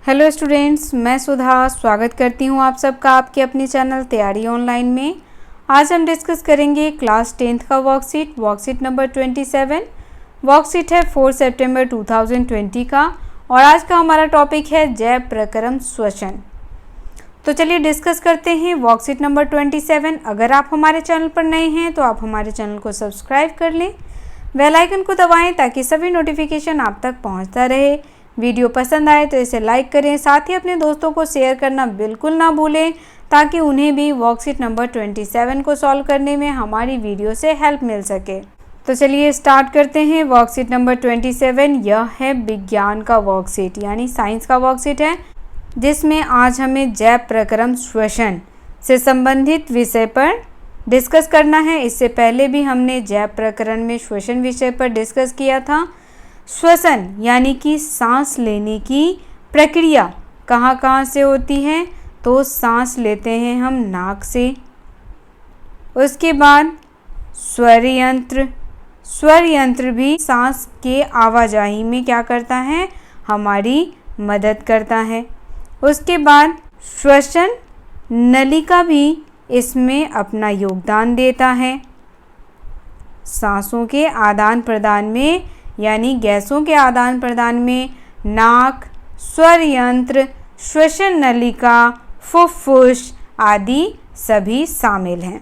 Hello students, मैं सुधा स्वागत करती हूँ आप सबका आपके अपने चैनल तैयारी ऑनलाइन में। आज हम डिस्कस करेंगे क्लास 10th का वर्कशीट नंबर 27। वर्कशीट है 4 सितंबर 2020 का और आज का हमारा टॉपिक है जैव प्रक्रम श्वसन। तो चलिए डिस्कस करते हैं वर्कशीट नंबर 27। अगर आप हमारे चैनल पर नए हैं तो आप हमारे चैनल को सब्सक्राइब कर लें, बेल आइकन को दबाएं ताकि सभी नोटिफिकेशन आप तक पहुंचता रहे। वीडियो पसंद आए तो इसे लाइक करें, साथ ही अपने दोस्तों को शेयर करना बिल्कुल ना भूलें ताकि उन्हें भी वर्कशीट नंबर 27 को सॉल्व करने में हमारी वीडियो से हेल्प मिल सके। तो चलिए स्टार्ट करते हैं वर्कशीट नंबर 27। यह है विज्ञान का वर्कशीट यानी साइंस का वर्कशीट है, जिसमें आज हमें जैव प्रक्रम श्वसन से संबंधित विषय पर डिस्कस करना है। इससे पहले भी हमने जैव प्रकरण में श्वसन विषय पर डिस्कस किया था। श्वसन यानी कि सांस लेने की प्रक्रिया कहाँ कहाँ से होती है, तो सांस लेते हैं हम नाक से। उसके बाद स्वर यंत्र भी सांस के आवाजाही में क्या करता है, हमारी मदद करता है। उसके बाद श्वसन नलिका भी इसमें अपना योगदान देता है। सांसों के आदान प्रदान में यानी गैसों के आदान प्रदान में नाक, स्वर यंत्र, श्वसन नलिका, फुफ्फुस आदि सभी शामिल हैं।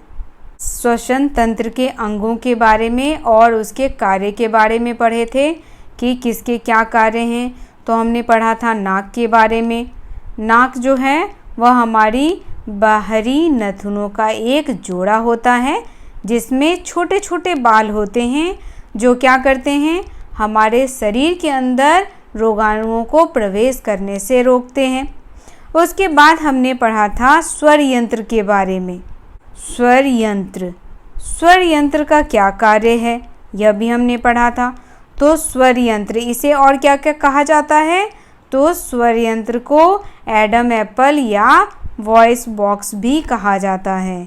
श्वसन तंत्र के अंगों के बारे में और उसके कार्य के बारे में पढ़े थे कि किसके क्या कार्य हैं। तो हमने पढ़ा था नाक के बारे में। नाक जो है वह हमारी बाहरी नथुनों का एक जोड़ा होता है, जिसमें छोटे छोटे बाल होते हैं जो क्या करते हैं, हमारे शरीर के अंदर रोगाणुओं को प्रवेश करने से रोकते हैं। उसके बाद हमने पढ़ा था स्वर यंत्र के बारे में। स्वर यंत्र का क्या कार्य है, यह भी हमने पढ़ा था। तो स्वर यंत्र, इसे और क्या क्या कहा जाता है, तो स्वर यंत्र को एडम एप्पल या वॉइस बॉक्स भी कहा जाता है।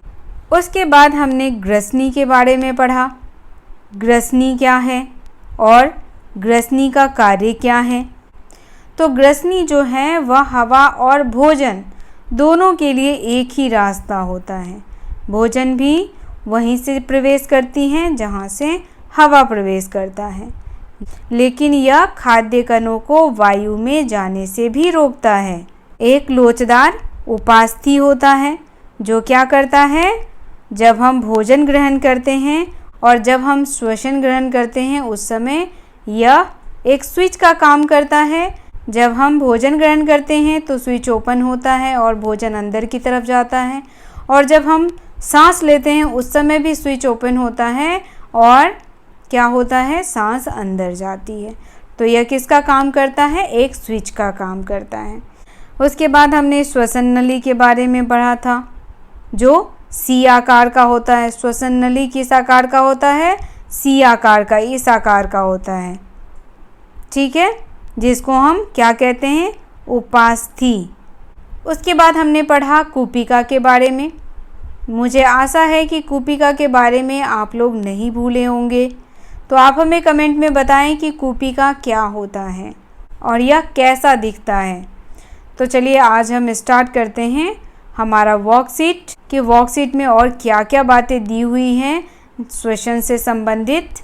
उसके बाद हमने ग्रसनी के बारे में पढ़ा। ग्रसनी क्या है और ग्रसनी का कार्य क्या है। तो ग्रसनी जो है वह हवा और भोजन दोनों के लिए एक ही रास्ता होता है। भोजन भी वहीं से प्रवेश करती हैं जहाँ से हवा प्रवेश करता है, लेकिन यह खाद्य कणों को वायु में जाने से भी रोकता है। एक लोचदार उपास्थि होता है जो क्या करता है, जब हम भोजन ग्रहण करते हैं और जब हम श्वसन ग्रहण करते हैं उस समय यह एक स्विच का काम करता है। जब हम भोजन ग्रहण करते हैं तो स्विच ओपन होता है और भोजन अंदर की तरफ जाता है, और जब हम सांस लेते हैं उस समय भी स्विच ओपन होता है और क्या होता है, सांस अंदर जाती है। तो यह किसका काम करता है, एक स्विच का काम करता है। उसके बाद हमने श्वसन नली के बारे में पढ़ा था, जो सी आकार का होता है। श्वसन नली किस आकार का होता है, सी आकार का, इस आकार का होता है, ठीक है, जिसको हम क्या कहते हैं, उपास्थि। उसके बाद हमने पढ़ा कूपिका के बारे में। मुझे आशा है कि कूपिका के बारे में आप लोग नहीं भूले होंगे, तो आप हमें कमेंट में बताएं कि कूपिका क्या होता है और यह कैसा दिखता है। तो चलिए आज हम स्टार्ट करते हैं हमारा वर्कशीट कि वर्कशीट में और क्या क्या बातें दी हुई हैं श्वसन से संबंधित।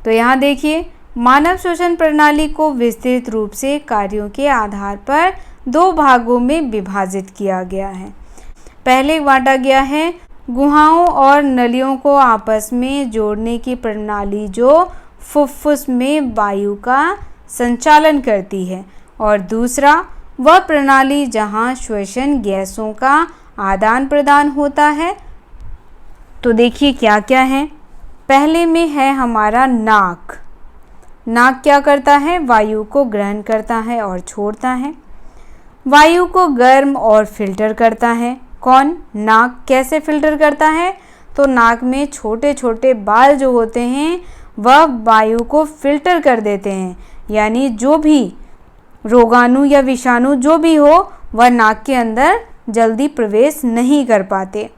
तो यहाँ देखिए, मानव श्वसन प्रणाली को विस्तृत रूप से कार्यों के आधार पर दो भागों में विभाजित किया गया है। पहले बांटा गया है गुहाओं और नलियों को आपस में जोड़ने की प्रणाली जो फुफ्फुस में वायु का संचालन करती है, और दूसरा वह प्रणाली जहाँ श्वसन गैसों का आदान प्रदान होता है। तो देखिए क्या क्या है। पहले में है हमारा नाक। नाक क्या करता है, वायु को ग्रहण करता है और छोड़ता है। वायु को गर्म और फिल्टर करता है। कौन, नाक। कैसे फिल्टर करता है, तो नाक में छोटे छोटे बाल जो होते हैं वह वायु को फिल्टर कर देते हैं, यानी जो भी रोगाणु या विषाणु जो भी हो वह नाक के अंदर जल्दी प्रवेश नहीं कर पाते।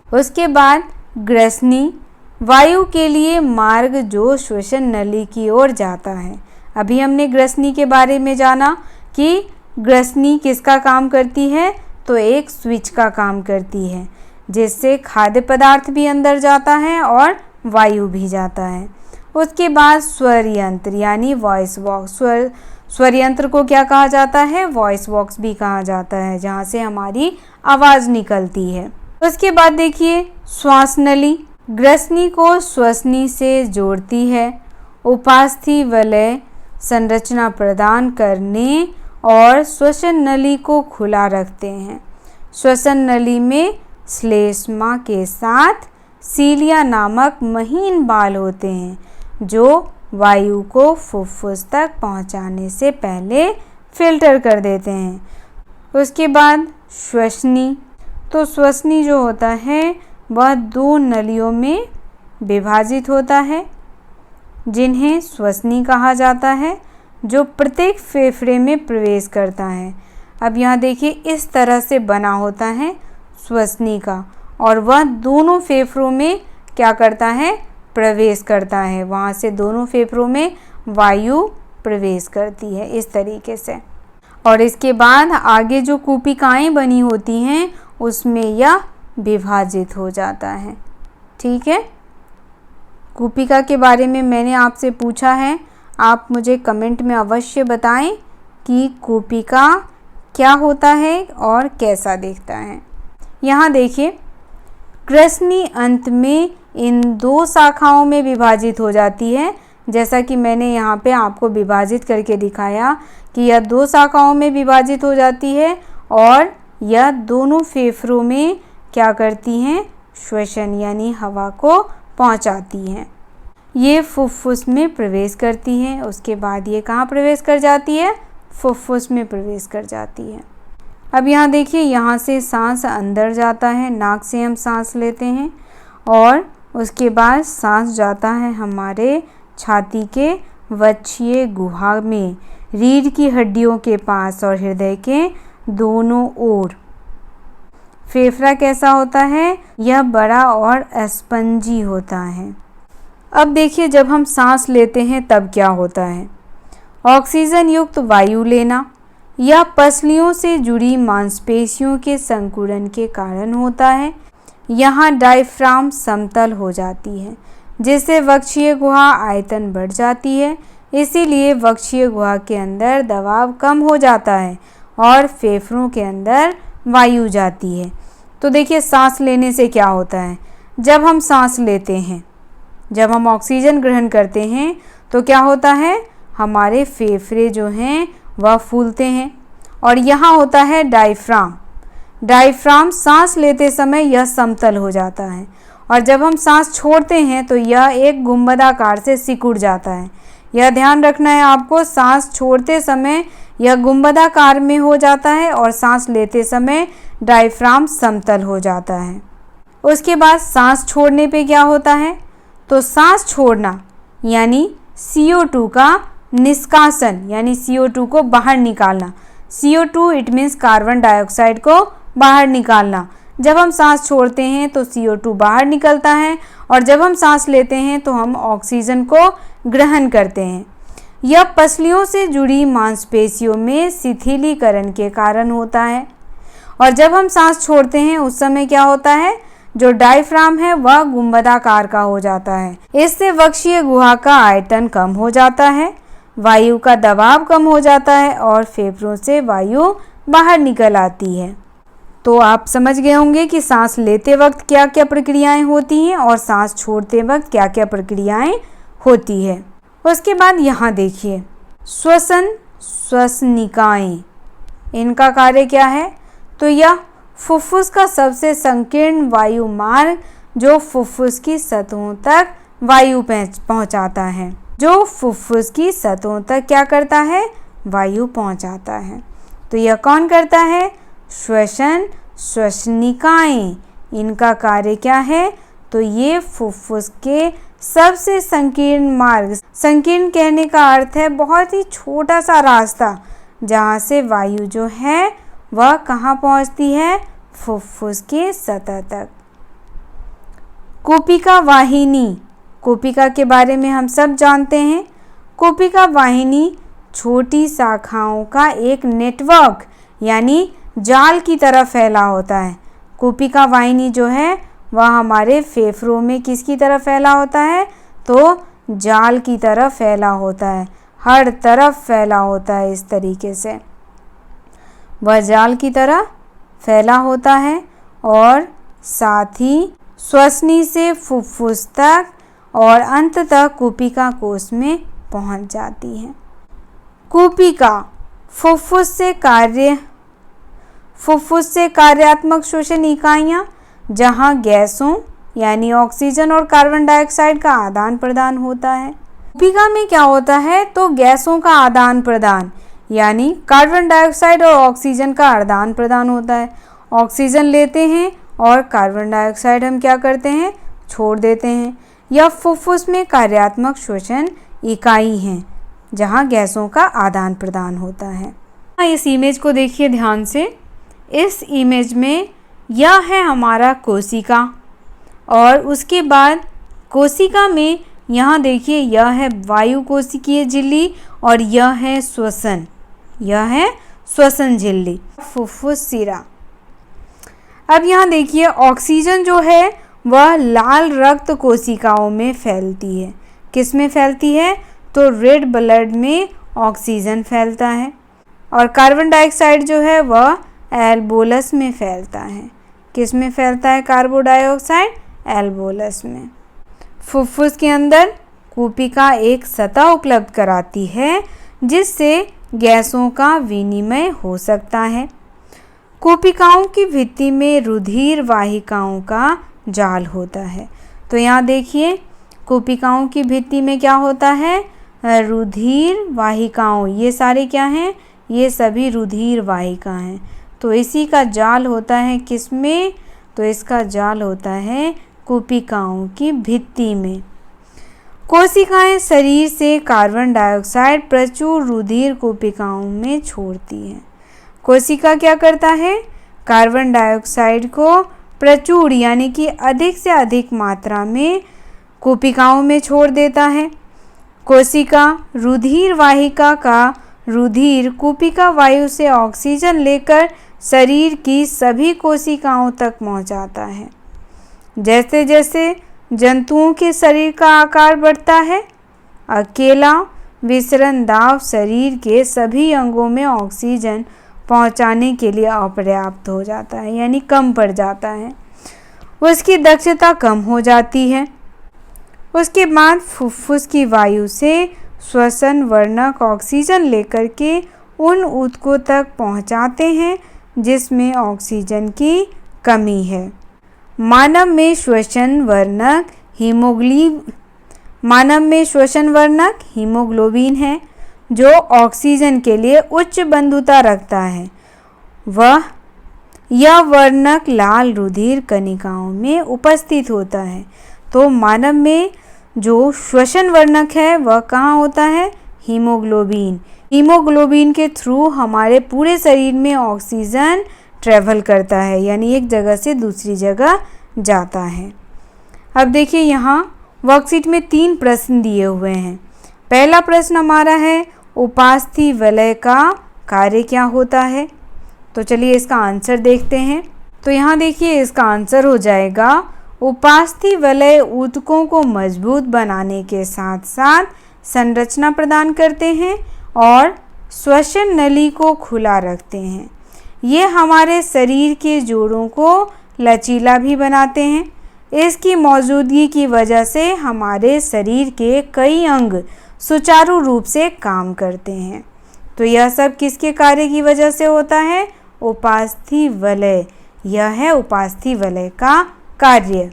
उसके बाद ग्रसनी, वायु के लिए मार्ग जो श्वसन नली की ओर जाता है। अभी हमने ग्रसनी के बारे में जाना कि ग्रसनी किसका काम करती है? तो एक स्विच का काम करती है, जिससे खाद्य पदार्थ भी अंदर जाता है और वायु भी जाता है। उसके बाद स्वर यंत्र यानी वॉइस बॉक्स। स्वर यंत्र को क्या कहा जाता है? वॉइस बॉक्स भी कहा जाता है, जहाँ से हमारी आवाज़ निकलती है। उसके बाद देखिए श्वास नली ग्रसनी को श्वसनी से जोड़ती है, उपास्थि वलय संरचना प्रदान करने और श्वसन नली को खुला रखते हैं। श्वसन नली में श्लेष्मा के साथ सीलिया नामक महीन बाल होते हैं, जो वायु को फुफ्फुस तक पहुंचाने से पहले फिल्टर कर देते हैं। उसके बाद श्वसनी, तो श्वसनी जो होता है वह 2 नलियों में विभाजित होता है, जिन्हें श्वसनी कहा जाता है, जो प्रत्येक फेफड़े में प्रवेश करता है। अब यहाँ देखिए इस तरह से बना होता है श्वसनी का, और वह दोनों फेफड़ों में क्या करता है? प्रवेश करता है। वहाँ से दोनों फेफड़ों में वायु प्रवेश करती है इस तरीके से। और इसके बाद आगे जो कूपिकाएँ बनी होती हैं उसमें यह विभाजित हो जाता है। ठीक है, कूपिका के बारे में मैंने आपसे पूछा है, आप मुझे कमेंट में अवश्य बताएं कि कूपिका क्या होता है और कैसा दिखता है। यहाँ देखिए ग्रसनी अंत में इन 2 शाखाओं में विभाजित हो जाती है, जैसा कि मैंने यहाँ पे आपको विभाजित करके दिखाया कि यह 2 शाखाओं में विभाजित हो जाती है और यह दोनों फेफड़ों में क्या करती हैं? श्वसन यानी हवा को पहुँचाती हैं। ये फुफ्फुस में प्रवेश करती हैं। उसके बाद ये कहाँ प्रवेश कर जाती है? फुफ्फुस में प्रवेश कर जाती है। अब यहाँ देखिए, यहाँ से सांस अंदर जाता है, नाक से हम सांस लेते हैं और उसके बाद सांस जाता है हमारे छाती के वक्षीय गुहा में, रीढ़ की हड्डियों के पास और हृदय के दोनों ओर। फेफड़ा कैसा होता है? यह बड़ा और स्पंजी होता है। अब देखिए जब हम सांस लेते हैं तब क्या होता है? ऑक्सीजन युक्त वायु लेना यह पसलियों से जुड़ी मांसपेशियों के संकुड़न के कारण होता है। यहाँ डायफ्राम समतल हो जाती है, जिससे वक्षीय गुहा आयतन बढ़ जाती है। इसीलिए वक्षीय गुहा के अंदर दबाव कम हो जाता है और फेफड़ों के अंदर वायु जाती है। तो देखिए सांस लेने से क्या होता है? जब हम सांस लेते हैं, जब हम ऑक्सीजन ग्रहण करते हैं तो क्या होता है? हमारे फेफड़े जो हैं वह फूलते हैं और यहाँ होता है डायफ्राम। डायफ्राम सांस लेते समय यह समतल हो जाता है और जब हम सांस छोड़ते हैं तो यह एक गुंबदाकार से सिकुड़ जाता है। यह ध्यान रखना है आपको, सांस छोड़ते समय यह गुंबदाकार में हो जाता है और सांस लेते समय डायफ्राम समतल हो जाता है। उसके बाद सांस छोड़ने पे क्या होता है? तो सांस छोड़ना यानी CO2 का निष्कासन यानी CO2 को बाहर निकालना। CO2 it means carbon dioxide को बाहर निकालना। जब हम सांस छोड़ते हैं तो CO2 बाहर निकलता है और जब हम सांस लेते हैं तो हम ऑक्सीजन को ग्रहण करते हैं। यह पसलियों से जुड़ी मांसपेशियों में शिथिलीकरण के कारण होता है और जब हम सांस छोड़ते हैं उस समय क्या होता है? जो डायफ्राम है वह गुंबदाकार का हो जाता है। इससे वक्षीय गुहा का आयतन कम हो जाता है, वायु का दबाव कम हो जाता है और फेफड़ों से वायु बाहर निकल आती है। तो आप समझ गए होंगे कि सांस लेते वक्त क्या क्या प्रक्रियाएं होती हैं और सांस छोड़ते वक्त क्या क्या प्रक्रियाएं होती है। उसके बाद यहाँ देखिए श्वसन श्वसनिकाएं, इनका कार्य क्या है? तो यह फुफ्फुस का सबसे संकीर्ण वायु मार्ग जो फुफ्फुस की सतहों तक वायु पहुंचाता है, जो फुफ्फुस की सतहों तक क्या करता है? वायु पहुंचाता है। तो यह कौन करता है? श्वसन श्वसनिकाएं। इनका कार्य क्या है? तो ये फुफ्फुस के सबसे संकीर्ण मार्ग, संकीर्ण कहने का अर्थ है बहुत ही छोटा सा रास्ता, जहाँ से वायु जो है वह कहाँ पहुँचती है? फुफ्फुस के सतह तक। कूपिका वाहिनी, कूपिका के बारे में हम सब जानते हैं। कूपिका वाहिनी छोटी शाखाओं का एक नेटवर्क यानी जाल की तरह फैला होता है। कूपिका वाहिनी जो है वह हमारे फेफड़ों में किसकी तरह फैला होता है, तो जाल की तरह फैला होता है, हर तरफ फैला होता है। इस तरीके से वह जाल की तरह फैला होता है और साथ ही श्वसनी से फुफ्फुस तक और अंततः कूपिका कोश में पहुंच जाती है। कूपिका फुफ्फुस से कार्यात्मक श्वसन इकाइयाँ जहाँ गैसों यानी ऑक्सीजन और कार्बन डाइऑक्साइड का आदान प्रदान होता है। कूपिका में क्या होता है, तो गैसों का आदान प्रदान यानी कार्बन डाइऑक्साइड और ऑक्सीजन का आदान प्रदान होता है। ऑक्सीजन लेते हैं और कार्बन डाइऑक्साइड हम क्या करते हैं, छोड़ देते हैं। यह फुफ्फुस में कार्यात्मक श्वसन इकाई हैं जहाँ गैसों का आदान प्रदान होता है। इस इमेज को देखिए ध्यान से। इस इमेज में यह है हमारा कोशिका और उसके बाद कोशिका में यहाँ देखिए यह है वायु कोशिकीय झिल्ली और यह है श्वसन, यह है श्वसन झिल्ली, फुफ्फुस सिरा। अब यहाँ देखिए ऑक्सीजन जो है वह लाल रक्त कोशिकाओं में फैलती है। किस में फैलती है, तो रेड ब्लड में ऑक्सीजन फैलता है और कार्बन डाइऑक्साइड जो है वह एल्बोलस में फैलता है। किस में फैलता है कार्बन डाइऑक्साइड, एल्बोलस में। फुफ्फुस के अंदर कूपिका एक सतह उपलब्ध कराती है जिससे गैसों का विनिमय हो सकता है। कूपिकाओं की भित्ति में रुधिर वाहिकाओं का जाल होता है। तो यहाँ देखिए कूपिकाओं की भित्ति में क्या होता है, रुधिर वाहिकाओं, ये सारे क्या हैं, ये सभी रुधिर वाहिका हैं। तो इसी का जाल होता है किसमें, तो इसका जाल होता है कूपिकाओं की भित्ति में। कोशिकाएं शरीर से कार्बन डाइऑक्साइड प्रचुर रुधिर कूपिकाओं में छोड़ती हैं। कोशिका क्या करता है, कार्बन डाइऑक्साइड को प्रचुर यानी कि अधिक से अधिक मात्रा में कूपिकाओं में छोड़ देता है। कोशिका रुधिर वाहिका का रुधिर कूपिका वायु से ऑक्सीजन लेकर शरीर की सभी कोशिकाओं तक पहुंचाता है। जैसे जैसे जंतुओं के शरीर का आकार बढ़ता है, अकेला विसरण दाब शरीर के सभी अंगों में ऑक्सीजन पहुंचाने के लिए अपर्याप्त हो जाता है, यानी कम पड़ जाता है, उसकी दक्षता कम हो जाती है। उसके बाद फुफ्फुस की वायु से श्वसन वर्णक ऑक्सीजन लेकर के उन ऊतकों तक पहुंचाते हैं जिसमें ऑक्सीजन की कमी है। मानव में श्वसन वर्णक हीमोग्लोबिन है जो ऑक्सीजन के लिए उच्च बंधुता रखता है। यह वर्णक लाल रुधिर कणिकाओं में उपस्थित होता है। तो मानव में जो श्वसन वर्णक है वह कहाँ होता है, हीमोग्लोबिन। हीमोग्लोबिन के थ्रू हमारे पूरे शरीर में ऑक्सीजन ट्रेवल करता है, यानी एक जगह से दूसरी जगह जाता है। अब देखिए यहाँ वर्कशीट में 3 प्रश्न दिए हुए हैं। पहला प्रश्न हमारा है उपास्थि वलय का कार्य क्या होता है। तो चलिए इसका आंसर देखते हैं। तो यहाँ देखिए इसका आंसर हो जाएगा उपास्थि वलय ऊतकों को मजबूत बनाने के साथ साथ संरचना प्रदान करते हैं और श्वसन नली को खुला रखते हैं। ये हमारे शरीर के जोड़ों को लचीला भी बनाते हैं। इसकी मौजूदगी की वजह से हमारे शरीर के कई अंग सुचारू रूप से काम करते हैं। तो यह सब किसके कार्य की वजह से होता है, उपास्थि वलय। यह है उपास्थि वलय का कार्य।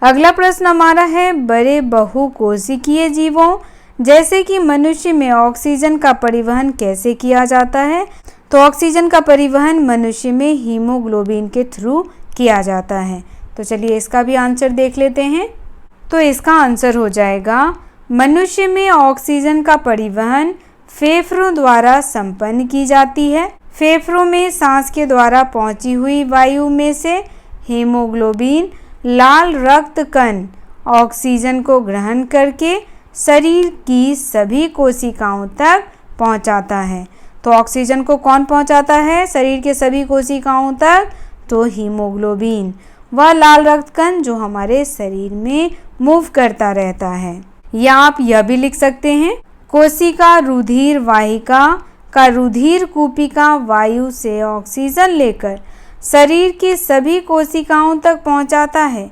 अगला प्रश्न हमारा है बड़े बहुकोशिकीय जीवों जैसे कि मनुष्य में ऑक्सीजन का परिवहन कैसे किया जाता है। तो ऑक्सीजन का परिवहन मनुष्य में हीमोग्लोबिन के थ्रू किया जाता है। तो चलिए इसका भी आंसर देख लेते हैं। तो इसका आंसर हो जाएगा मनुष्य में ऑक्सीजन का परिवहन फेफड़ों द्वारा संपन्न की जाती है। फेफड़ों में सांस के द्वारा पहुंची हुई वायु में से हीमोग्लोबिन लाल रक्त कण ऑक्सीजन को ग्रहण करके शरीर की सभी कोशिकाओं तक पहुंचाता है। तो ऑक्सीजन को कौन पहुंचाता है शरीर के सभी कोशिकाओं तक? तो हीमोग्लोबिन, वह लाल रक्त कण जो हमारे शरीर में मूव करता रहता है। या आप यह भी लिख सकते हैं, कोशिका रुधिर वाहिका का रुधिर कूपिका वायु से ऑक्सीजन लेकर शरीर की सभी कोशिकाओं तक पहुंचाता है।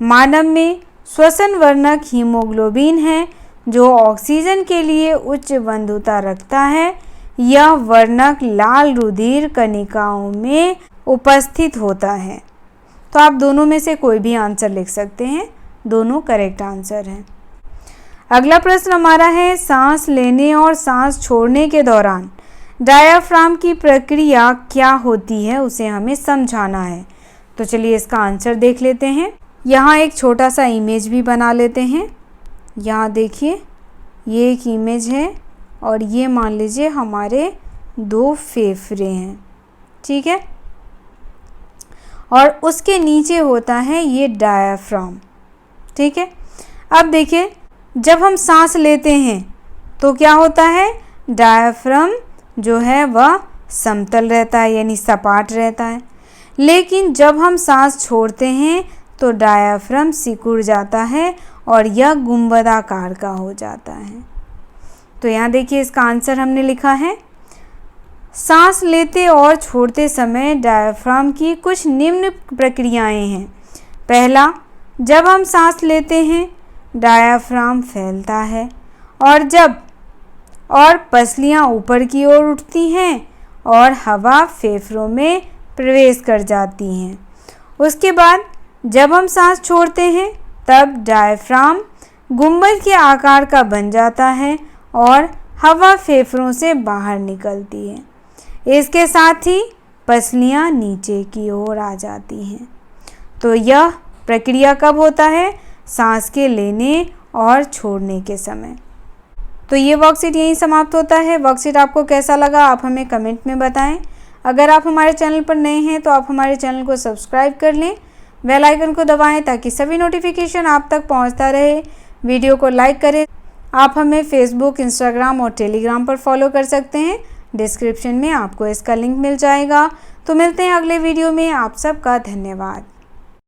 मानव में श्वसन वर्णक हीमोग्लोबिन है जो ऑक्सीजन के लिए उच्च बंधुता रखता है। यह वर्णक लाल रुधिर कणिकाओं में उपस्थित होता है। तो आप दोनों में से कोई भी आंसर लिख सकते हैं, दोनों करेक्ट आंसर हैं। अगला प्रश्न हमारा है, सांस लेने और सांस छोड़ने के दौरान डायाफ्राम की प्रक्रिया क्या होती है, उसे हमें समझाना है। तो चलिए इसका आंसर देख लेते हैं। यहाँ एक छोटा सा इमेज भी बना लेते हैं। यहाँ देखिए, ये एक इमेज है और ये मान लीजिए हमारे 2 फेफड़े हैं, ठीक है। और उसके नीचे होता है ये डायाफ्राम, ठीक है। अब देखिए, जब हम सांस लेते हैं तो क्या होता है, डायाफ्राम जो है वह समतल रहता है, यानी सपाट रहता है। लेकिन जब हम सांस छोड़ते हैं तो डायाफ्राम सिकुड़ जाता है और यह गुंबदाकार का हो जाता है। तो यहाँ देखिए इसका आंसर हमने लिखा है, सांस लेते और छोड़ते समय डायाफ्राम की कुछ निम्न प्रक्रियाएं हैं। पहला, जब हम सांस लेते हैं डायाफ्राम फैलता है और पसलियां ऊपर की ओर उठती हैं और हवा फेफड़ों में प्रवेश कर जाती हैं। उसके बाद जब हम सांस छोड़ते हैं तब डायाफ्राम गुंबद के आकार का बन जाता है और हवा फेफड़ों से बाहर निकलती है। इसके साथ ही पसलियां नीचे की ओर आ जाती हैं। तो यह प्रक्रिया कब होता है, सांस के लेने और छोड़ने के समय। तो ये वर्कशीट यहीं समाप्त होता है। वर्कशीट आपको कैसा लगा आप हमें कमेंट में बताएं। अगर आप हमारे चैनल पर नए हैं तो आप हमारे चैनल को सब्सक्राइब कर लें, बेल आइकन को दबाएं ताकि सभी नोटिफिकेशन आप तक पहुंचता रहे। वीडियो को लाइक करें। आप हमें फेसबुक, इंस्टाग्राम और टेलीग्राम पर फॉलो कर सकते हैं। डिस्क्रिप्शन में आपको इसका लिंक मिल जाएगा। तो मिलते हैं अगले वीडियो में। आप सबका धन्यवाद।